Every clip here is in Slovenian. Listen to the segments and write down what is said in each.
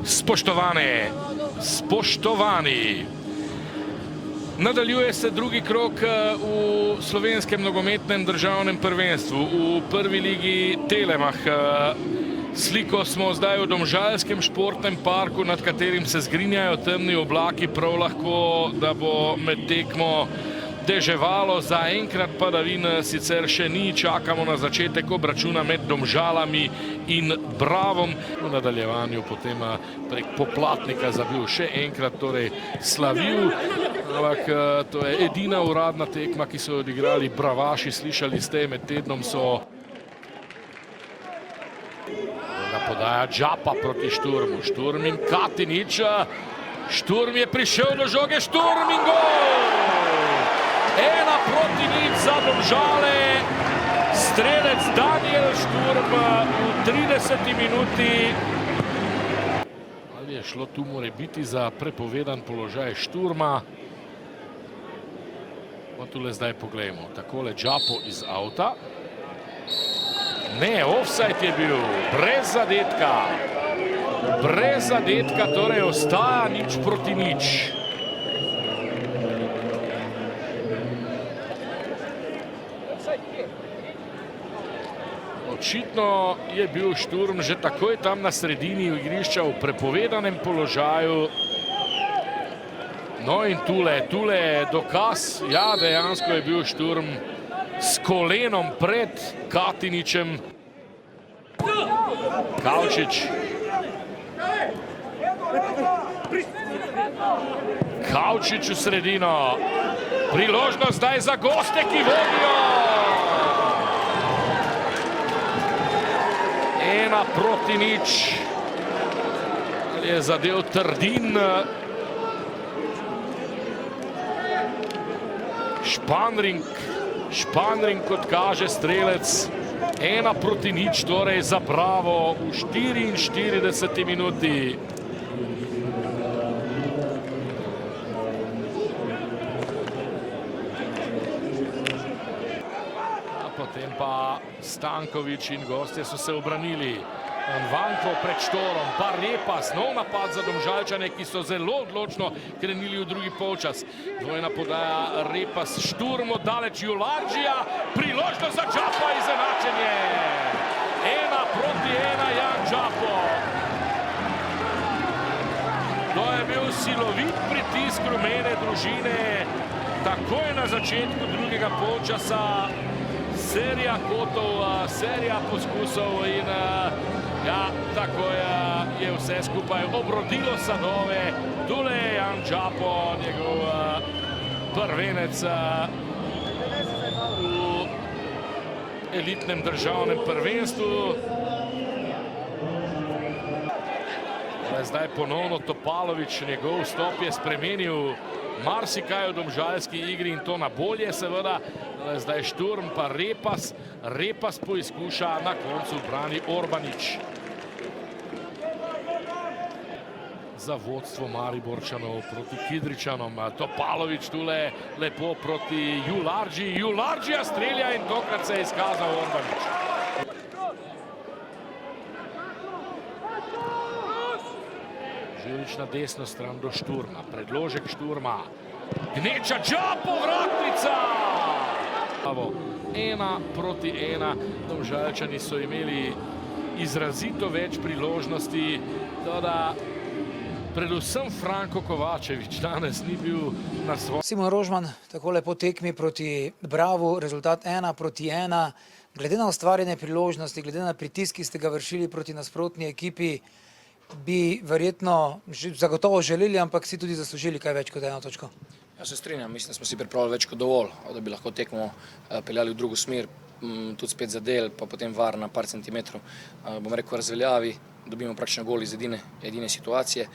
Spoštovane, spoštovani, nadaljuje se drugi krog v slovenskem nogometnem državnem prvenstvu v prvi ligi Telemach. Sliko smo zdaj v domžalskem športnem parku, nad katerim se zgrinjajo temni oblaki, prav lahko, da bo med tekmo deževalo. Zaenkrat padavin sicer še ni, čakamo na začetek obračuna med Domžalami in Bravom. V nadaljevanju potem prek poplatnika zabil še enkrat, torej slavil. Ampak to je edina uradna tekma, ki so odigrali Bravaši. Slišali ste, med tednom so podaja Džapa proti Šturmu. Šturm in Katinić. Šturm je prišel do žoge, Šturm in gol! 1:0 za Domžale. Strelec Daniel Šturm v 30. minuti. Ali je šlo tu morebiti za prepovedan položaj Šturma? Pa tule zdaj poglejmo. Takole Džapo iz avta. Ne, ofsajd je bil, brez zadetka. Brez zadetka, torej ostaja 0:0. Očitno je bil Šturm že takoj tam na sredini igrišča v prepovedanem položaju. No in tule je dokaz, ja, dejansko je bil Šturm s kolenom pred Katinićem. Kavčič. Kavčič v sredino. Priložnost zdaj za goste, ki vodijo. 1:0. Je zadev Trdin. Španring, kot kaže strelec. 1:0, torej za Bravo v 44. minuti. Potem pa Stanković in gostje so se obranili. Vanko pred Štorom, pa Repas, nov napad za Domžalčane, ki so zelo odločno krenili v drugi polčas. Dvojna podaja Repas, Šturm oddaleč Jularđija, priložnost za Džapa, izenačenje. 1:1, Jan Džapo. To je bil silovit pritisk rumene družine. Takoj na začetku drugega polčasa. Serija kotov, serija poskusov in ja, tako je vse skupaj obrodilo sadove. Tule je Jan Džapo, njegov prvenec v elitnem državnem prvenstvu. Zdaj ponovno Topalović, njegov vstop je spremenil marsikaj v domžalski igri in to na bolje seveda. Zdaj Šturm pa Repas poizkuša, na koncu brani Orbanić. Za vodstvo Mariborčanov proti Kidričanom. Topalović tule lepo proti Jularđiji. Jularđija strelja in tokrat se je izkazal Orbanić. Žilič na desno stran do Šturma. Predložek Šturma. Gneča Džapo, vratnica! 1:1. Domžalčani so imeli izrazito več priložnosti, da predvsem Franko Kovačević danes ni bil na svojem. Simon Rožman, takole po tekmi proti Bravu, rezultat 1:1. Glede na ustvarjene priložnosti, glede na pritisk, ki ste ga vršili proti nasprotni ekipi, bi verjetno zagotovo želeli, ampak si tudi zaslužili kaj več kot 1 točko. Ja se strinjam, mislim, da smo si pripravili več kot dovolj, da bi lahko tekmo peljali v drugo smer, tudi spet zadel, pa potem VAR na par centimetrov, bom rekel, razveljavi, dobimo praktično gol iz edine situacije.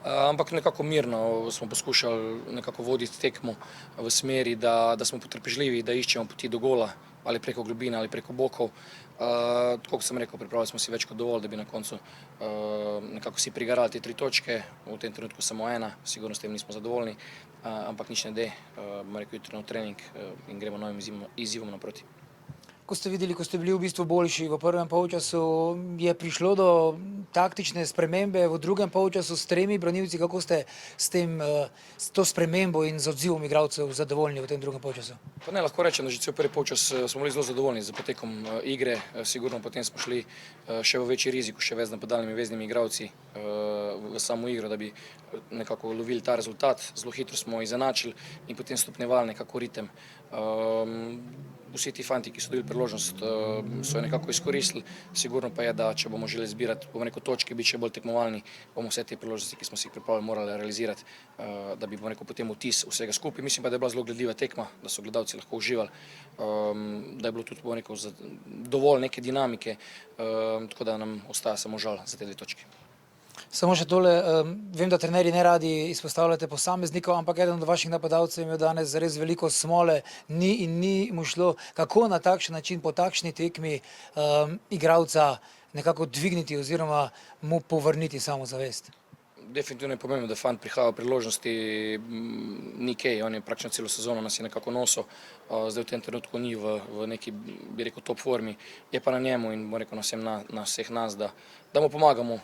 Ampak nekako mirno smo poskušali nekako voditi tekmo v smeri, da smo potrpežljivi, da iščemo poti do gola, ali preko globine, ali preko bokov. Tako kot sem rekel, pripravili smo si več kot dovolj, da bi na koncu nekako si prigarali te 3 točke. V tem trenutku samo 1, sigurno s tem nismo zadovoljni, ampak nič ne de, bom rekel, jutri na trening in gremo novim izzivom naproti. ko ste videli, ko ste bili v bistvu boljši v prvem polčasu, je prišlo do taktične spremembe v drugem polčasu s 3 branilci, kako ste s to spremembo in z odzivom igralcev zadovoljni v tem drugem polčasu? Pa ne, lahko rečem, da že cel prvi polčas smo bili zelo zadovoljni z potekom igre, sigurno potem smo šli še v večji rizik, še več z napadalnimi veznimi igralci v samo igro, da bi nekako lovili ta rezultat. Zelo hitro smo izenačili in potem stopnjevali nekako ritem. Vsi ti fanti, ki so dobili priložnost, so jo nekako izkoristili. Sigurno pa je, da če bomo želeli zbirati točke, biti še bolj tekmovalni, bomo vse te priložnosti, ki smo si jih pripravili, morali realizirati, da bi potem vtis vsega skupaj. Mislim pa, da je bila zelo gledljiva tekma, da so gledalci lahko uživali, da je bilo tudi dovolj neke dinamike, tako da nam ostaja samo žal za te 2 točke. Samo še tole, vem, da trenerji ne radi izpostavljate posameznikov, ampak eden od vaših napadalcev je imel danes res veliko smole, ni mu šlo. Kako na takšen način, po takšni tekmi igralca nekako dvigniti oziroma mu povrniti samozavest? Definitivno je pomembno, da fant prihaja v priložnosti, ni kaj, on je praktično celo sezono nas je nekako nosil, zdaj v tem trenutku ni v neki, bi rekel, top formi, je pa na njemu in bo rekel na vseh nas, da mu pomagamo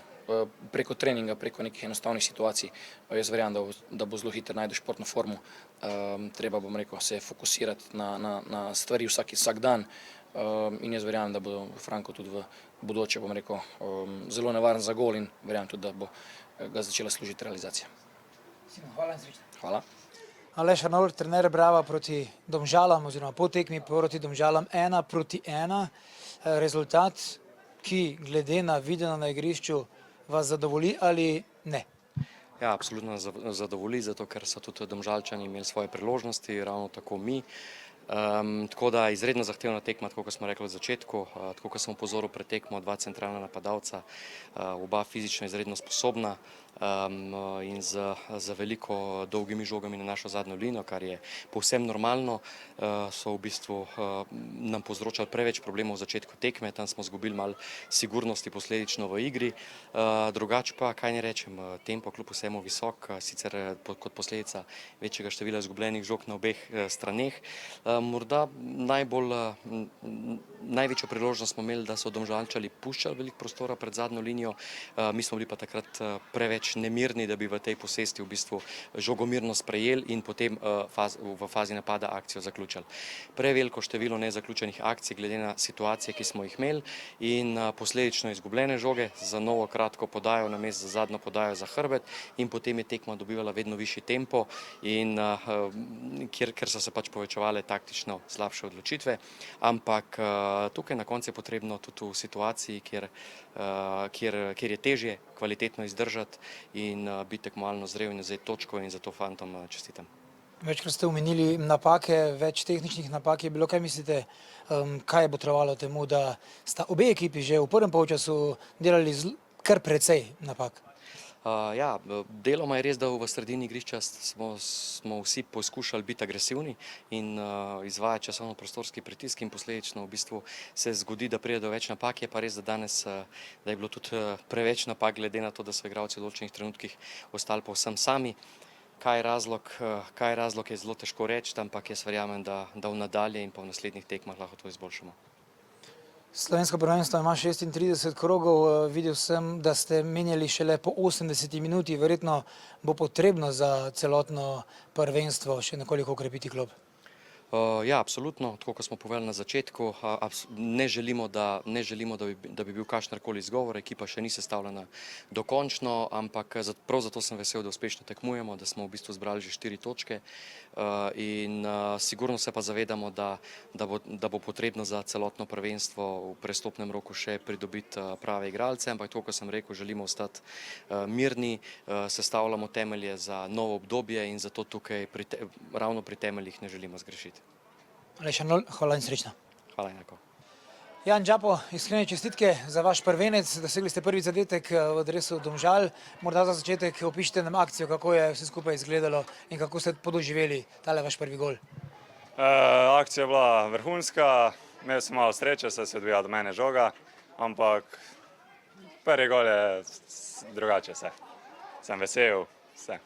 preko treninga, preko nekih enostavnih situacij. Jaz verjamem, da bo zelo hitro našel športno formo, treba se fokusirati na stvari vsak dan in jaz verjamem, da bo Franko tudi v bodoče, zelo nevaren za gol in verjamem tudi, da bo ga začela služiti realizacija. Hvala in srečno. Hvala. Aleš Arnold, trener Brava proti Domžalam oziroma po tekmi proti Domžalam 1-1. Rezultat, ki glede na videno na igrišču vas zadovolji ali ne? Ja, absolutno zadovolji, zato ker so tudi Domžalčani imeli svoje priložnosti, ravno tako mi. Tako da izredno zahtevna tekma, tako kot smo rekli v začetku, tako kot sem upozoril pred tekmo, 2 centralna napadalca, oba fizično izredno sposobna in z veliko dolgimi žogami na našo zadnjo linijo, kar je povsem normalno, so v bistvu nam povzročali preveč problemov v začetku tekme, tam smo izgubili malo sigurnosti posledično v igri. Drugače pa, kaj ne rečem, tempo kljub vsemu visok, sicer kot posledica večjega števila izgubljenih žog na obeh straneh. Morda največjo priložnost smo imeli, da so Domžalčani puščali veliko prostora pred zadnjo linijo, mi smo bili pa takrat preveč nemirni, da bi v tej posesti v bistvu žogo mirno sprejeli in potem v fazi napada akcijo zaključili. Preveliko število nezaključenih akcij glede na situacije, ki smo jih imeli in posledično izgubljene žoge za novo kratko podajo namesto za zadnjo podajo za hrbet in potem je tekma dobivala vedno višji tempo in ker so se pač povečevale taktično slabše odločitve, ampak tukaj na koncu je potrebno tudi v situaciji, kjer je težje kvalitetno izdržati in biti tekmovalno zrel in vzeti točko in zato fantom čestitam. Večkrat ste omenili napake, več tehničnih napak je bilo. Kaj mislite, kaj je botrovalo temu, da sta obe ekipi že v prvem polčasu delali kar precej napak? Ja, deloma je res, da v sredini igrišča smo vsi poskušali biti agresivni in izvajati časovno-prostorski pritisk in posledično v bistvu se zgodi, da pride do več napak. Je pa res, da danes da je bilo tudi preveč napak glede na to, da so igralci v določenih trenutkih ostali povsem sami. Kaj je razlog, je zelo težko reči, ampak jaz verjamem, da v nadalje in pa v naslednjih tekmah lahko to izboljšamo. Slovensko prvenstvo ima 36 krogov, videl sem, da ste menjali šele po 80 minuti, verjetno bo potrebno za celotno prvenstvo še nekoliko okrepiti klop. Ja, absolutno, tako kot smo povedali na začetku, ne želimo, da bi bil kakšenkoli izgovor, ekipa še ni sestavljena dokončno, ampak prav zato sem vesel, da uspešno tekmujemo, da smo v bistvu zbrali že 4 točke in sigurno se pa zavedamo, da bo potrebno za celotno prvenstvo v prestopnem roku še pridobiti prave igralce, ampak tako kot sem rekel, želimo ostati mirni, sestavljamo temelje za novo obdobje in zato tukaj ravno pri temeljih ne želimo zgrešiti. Aleš Arnold, hvala in srečno. Hvala enako. Jan Džapo, iskrene čestitke za vaš prvenec, dosegli ste prvi zadetek v dresu Domžal. Morda za začetek opišite nam akcijo, kako je vse skupaj izgledalo in kako ste podoživeli tale vaš prvi gol. Akcija je bila vrhunska, imel sem malo sreče, saj se je odvijala do mene žoga, ampak prvi gol je drugače vse. Sem vesel, vse.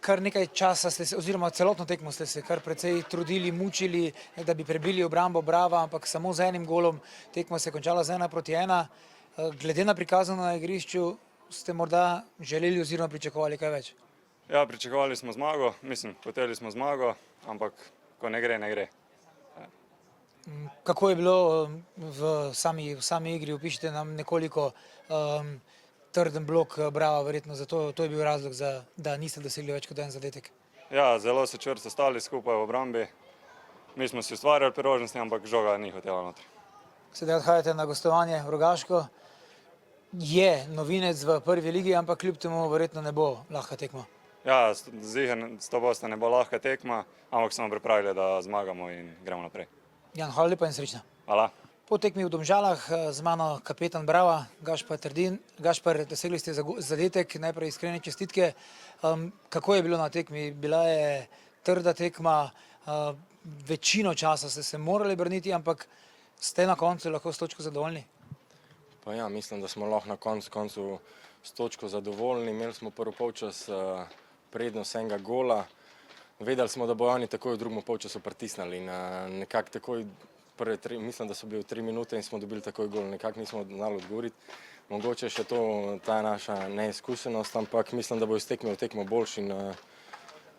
kar nekaj časa ste se, oziroma celotno tekmo ste se kar precej trudili, mučili, da bi prebili obrambo Brava, ampak samo z enim golom tekma se je končala z 1-1. Glede na prikazano na igrišču ste morda želeli oziroma pričakovali kaj več? Ja, pričakovali smo zmago, hoteli smo zmago, ampak ko ne gre, ne gre. Kako je bilo v sami igri? Opišite nam nekoliko trden blok Brava, verjetno zato to je bil razlog, da niste dosegli več kot en zadetek. Ja, zelo so čvrsto stali skupaj v obrambi. Mi smo si ustvarjali priložnosti, ampak žoga ni hotela noter. Sedaj odhajate na gostovanje v Rogaško. Je novinec v prvi ligi, ampak kljub temu verjetno ne bo lahka tekma. Ja, ziher 100% ne bo lahka tekma, ampak smo pripravili, da zmagamo in gremo naprej. Jan, hvala lepa in srečno. Hvala. Po tekmi v Domžalah z mano kapetan Brava, Gašper Trdin. Gašper, dosegli ste zadetek, najprej iskrene čestitke. Kako je bilo na tekmi? Bila je trda tekma, večino časa ste se morali braniti, ampak ste na koncu lahko s točko zadovoljni? Pa ja, mislim, da smo lahko na koncu s točko zadovoljni. Imeli smo prvi polčas prednost enega gola. Vedeli smo, da bojo oni takoj v drugem polčasu pritisnili in nekako takoj mislim, da so bili 3 minute in smo dobili takoj gol. Nekako nismo znali odgovoriti. Mogoče še to, ta naša neizkušenost, ampak mislim, da bo iz tekme v tekmo boljši in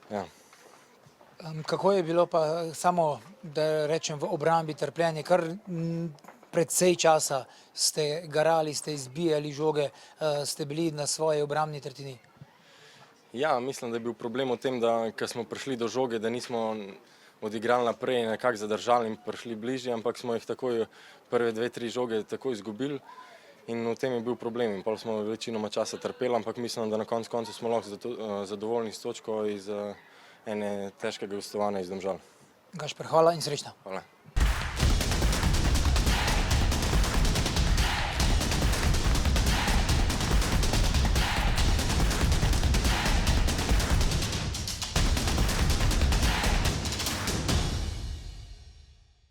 ja. Kako je bilo pa samo, da rečem, v obrambi trpljenje? Kar precej časa ste garali, ste izbijali žoge, ste bili na svoji obrambni tretjini. Ja, mislim, da je bil problem v tem, da ko smo prišli do žoge, da nismo odigrali naprej in nekako zadržali in prišli bližje, ampak smo jih takoj prve 2-3 žoge takoj izgubili in v tem je bil problem. In pol smo večinoma časa trpeli, ampak mislim, da na koncu smo lahko zadovoljni s točko iz ene težkega gostovanja iz Domžal. Gašper, hvala in srečno. Hvala.